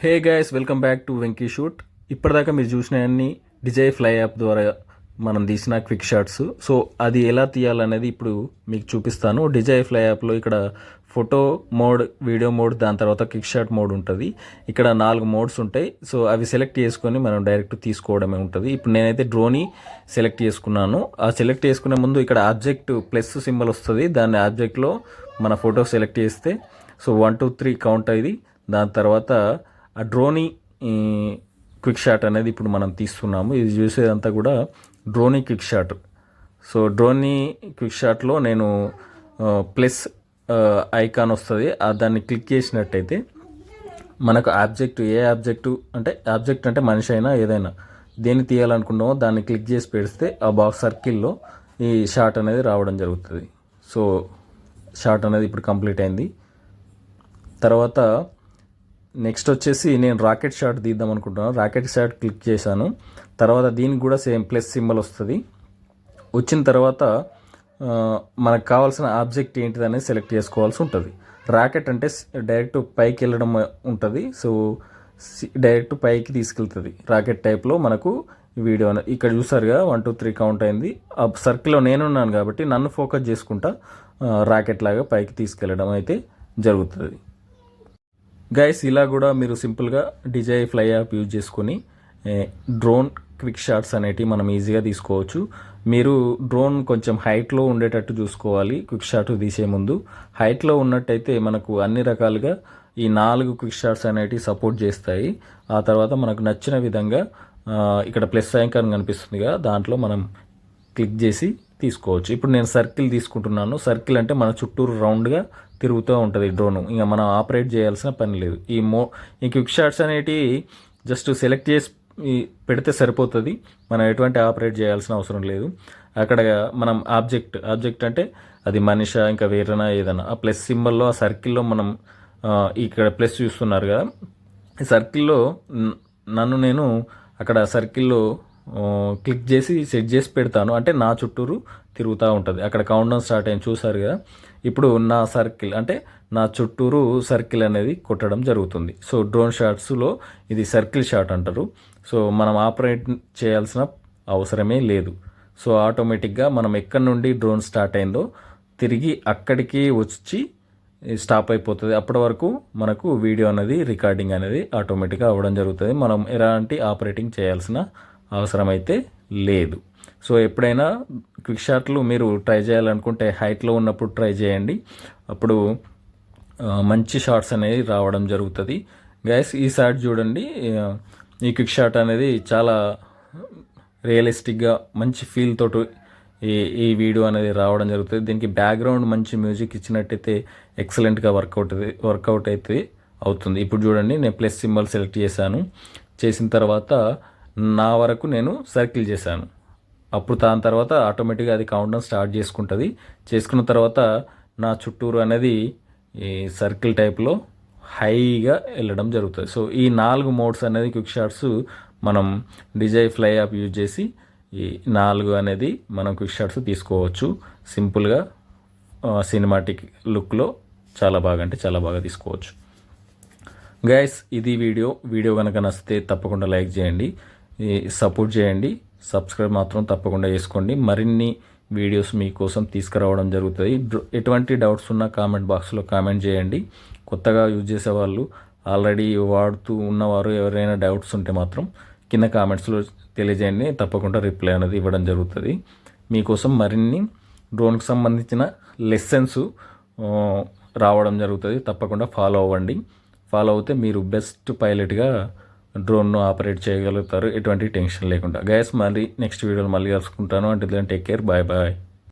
Hey guys, welcome back to Venky shoot. ఇప్పటిదాకా మీరు చూసినవన్నీ డిజై fly app ద్వారా మనం తీసిన క్విక్ షాట్స్. సో అది ఎలా తీయాలనేది ఇప్పుడు మీకు చూపిస్తాను. డిజై ఫ్లై యాప్లో ఇక్కడ ఫోటో మోడ్, వీడియో మోడ్, దాని తర్వాత క్విక్ షాట్ మోడ్ ఉంటుంది. ఇక్కడ 4 మోడ్స్ ఉంటాయి. సో అవి సెలెక్ట్ చేసుకొని మనం డైరెక్ట్ తీసుకోవడమే ఉంటుంది. ఇప్పుడు నేనైతే డ్రోని సెలెక్ట్ చేసుకున్నాను. ఆ సెలెక్ట్ చేసుకునే ముందు ఇక్కడ ఆబ్జెక్ట్ ప్లస్ సింబల్ వస్తుంది. దాన్ని ఆబ్జెక్ట్లో మన ఫోటో సెలెక్ట్ చేస్తే సో 1 2 3 కౌంట్ అయ్యి దాని తర్వాత ఆ డ్రోని క్విక్ షాట్ అనేది ఇప్పుడు మనం తీస్తున్నాము. ఇది చూసేదంతా కూడా డ్రోని క్విక్ షాట్. సో డ్రోని క్విక్ షాట్లో నేను ప్లస్ ఐకాన్ వస్తుంది. దాన్ని క్లిక్ చేసినట్టయితే మనకు ఏ ఆబ్జెక్ట్ అంటే మనిషి అయినా ఏదైనా దేన్ని తీయాలనుకుంటామో దాన్ని క్లిక్ చేసి పెడితే ఆ బాక్స్ సర్కిల్లో ఈ షాట్ అనేది రావడం జరుగుతుంది. సో షాట్ అనేది ఇప్పుడు కంప్లీట్ అయింది. తర్వాత నెక్స్ట్ వచ్చేసి నేను రాకెట్ షాట్ తీద్దాం అనుకుంటున్నాను. రాకెట్ షాట్ క్లిక్ చేశాను. తర్వాత దీనికి కూడా సేమ్ ప్లస్ సింబల్ వస్తుంది. వచ్చిన తర్వాత మనకు కావాల్సిన ఆబ్జెక్ట్ ఏంటిది అనేది సెలెక్ట్ చేసుకోవాల్సి ఉంటుంది. రాకెట్ అంటే డైరెక్ట్ పైకి వెళ్ళడం ఉంటుంది. సో డైరెక్ట్ పైకి తీసుకెళ్తుంది. రాకెట్ టైప్లో మనకు వీడియో ఇక్కడ చూసారుగా 1 2 3 కౌంట్ అయింది. ఆ సర్కిల్లో నేనున్నాను కాబట్టి నన్ను ఫోకస్ చేసుకుంటా రాకెట్ లాగా పైకి తీసుకెళ్ళడం అయితే జరుగుతుంది. గైస్, ఇలా కూడా మీరు సింపుల్గా డిజై ఫ్లై యాప్ యూజ్ చేసుకొని డ్రోన్ క్విక్ షాట్స్ అనేటివి మనం ఈజీగా తీసుకోవచ్చు. మీరు డ్రోన్ కొంచెం హైట్లో ఉండేటట్టు చూసుకోవాలి. క్విక్ షాట్ తీసే ముందు హైట్లో ఉన్నట్టయితే మనకు అన్ని రకాలుగా ఈ 4 క్విక్ షాట్స్ అనేటివి సపోర్ట్ చేస్తాయి. ఆ తర్వాత మనకు నచ్చిన విధంగా ఇక్కడ ప్లస్ ఐకాన్ కనిపిస్తుందిగా, దాంట్లో మనం క్లిక్ చేసి తీసుకోవచ్చు. ఇప్పుడు నేను సర్కిల్ తీసుకుంటున్నాను. సర్కిల్ అంటే మన చుట్టూరు రౌండ్గా తిరుగుతూ ఉంటుంది డ్రోన్. ఇంకా మనం ఆపరేట్ చేయాల్సిన పని లేదు. ఈ క్విక్ షాట్స్ అనేటివి జస్ట్ సెలెక్ట్ చేసి పెడితే సరిపోతుంది. మనం ఎటువంటి ఆపరేట్ చేయాల్సిన అవసరం లేదు. అక్కడ మనం ఆబ్జెక్ట్ అంటే అది మనిషి ఇంకా వేరేనా ఏదైనా ఆ ప్లస్ సింబల్లో ఆ సర్కిల్లో మనం ఇక్కడ ప్లస్ చూస్తున్నారు కదా, ఈ సర్కిల్లో నేను అక్కడ సర్కిల్లో క్లిక్ చేసి సెట్ చేసి పెడతాను. అంటే నా చుట్టూరు తిరుగుతూ ఉంటుంది. అక్కడ కౌంట్ డౌన్ స్టార్ట్ అయింది చూసారు కదా. ఇప్పుడు నా సర్కిల్ అంటే నా చుట్టూరు సర్కిల్ అనేది కొట్టడం జరుగుతుంది. సో డ్రోన్ షాట్స్లో ఇది సర్కిల్ షాట్ అంటారు. సో మనం ఆపరేట్ చేయాల్సిన అవసరమే లేదు. సో ఆటోమేటిక్గా మనం ఎక్కడి నుండి డ్రోన్ స్టార్ట్ అయిందో తిరిగి అక్కడికి వచ్చి స్టాప్ అయిపోతుంది. అప్పటి వరకు మనకు వీడియో అనేది రికార్డింగ్ అనేది ఆటోమేటిక్గా అవ్వడం జరుగుతుంది. మనం ఎలాంటి ఆపరేటింగ్ చేయాల్సిన అవసరం అయితే లేదు. సో ఎప్పుడైనా క్విక్ షాట్లు మీరు ట్రై చేయాలనుకుంటే హైట్లో ఉన్నప్పుడు ట్రై చేయండి. అప్పుడు మంచి షాట్స్ అనేవి రావడం జరుగుతుంది. గైస్, ఈ షాట్ చూడండి. ఈ క్విక్ షాట్ అనేది చాలా రియలిస్టిక్గా మంచి ఫీల్ తోటి ఈ వీడియో అనేది రావడం జరుగుతుంది. దీనికి బ్యాక్గ్రౌండ్ మంచి మ్యూజిక్ ఇచ్చినట్టయితే ఎక్సలెంట్గా వర్కౌట్ అయితే అవుతుంది. ఇప్పుడు చూడండి, నేను ప్లస్ సింబల్ సెలెక్ట్ చేసిన తర్వాత నా వరకు నేను సర్కిల్ చేశాను. అప్పుడు దాని తర్వాత ఆటోమేటిక్గా అది కౌంట్ డౌన్ స్టార్ట్ చేసుకుంటుంది. చేసుకున్న తర్వాత నా చుట్టూరు అనేది ఈ సర్కిల్ టైప్లో హైగా వెళ్ళడం జరుగుతుంది. సో ఈ 4 మోడ్స్ అనేది క్విక్ షాట్స్ మనం డిజై ఫ్లై యాప్ యూజ్ చేసి ఈ 4 అనేది మనం క్విక్ షాట్స్ తీసుకోవచ్చు. సింపుల్గా సినిమాటిక్ లుక్లో చాలా బాగా తీసుకోవచ్చు. గైస్, ఇది వీడియో కనుక నచ్చితే తప్పకుండా లైక్ చేయండి, సపోర్ట్ చేయండి. సబ్స్క్రైబ్ మాత్రం తప్పకుండా చేసుకోండి. మరిన్ని వీడియోస్ మీకోసం తీసుకురావడం జరుగుతుంది. ఎటువంటి డౌట్స్ ఉన్నా కామెంట్ బాక్స్లో కామెంట్ చేయండి. కొత్తగా యూజ్ చేసేవాళ్ళు, ఆల్రెడీ వాడుతూ ఉన్నవారు ఎవరైనా డౌట్స్ ఉంటే మాత్రం కింద కామెంట్స్లో తెలియజేయండి. తప్పకుండా రిప్లై అనేది ఇవ్వడం జరుగుతుంది. మీకోసం మరిన్ని డ్రోన్కి సంబంధించిన లెసన్స్ రావడం జరుగుతుంది. తప్పకుండా ఫాలో అవ్వండి. ఫాలో అవుతే మీరు బెస్ట్ పైలట్గా డ్రోన్ను ఆపరేట్ చేయగలుగుతారు, ఎటువంటి టెన్షన్ లేకుండా. గైస్, మళ్ళీ నెక్స్ట్ వీడియోలో మళ్ళీ కలుసుకుంటాను. అంటే టేక్ కేర్, బాయ్.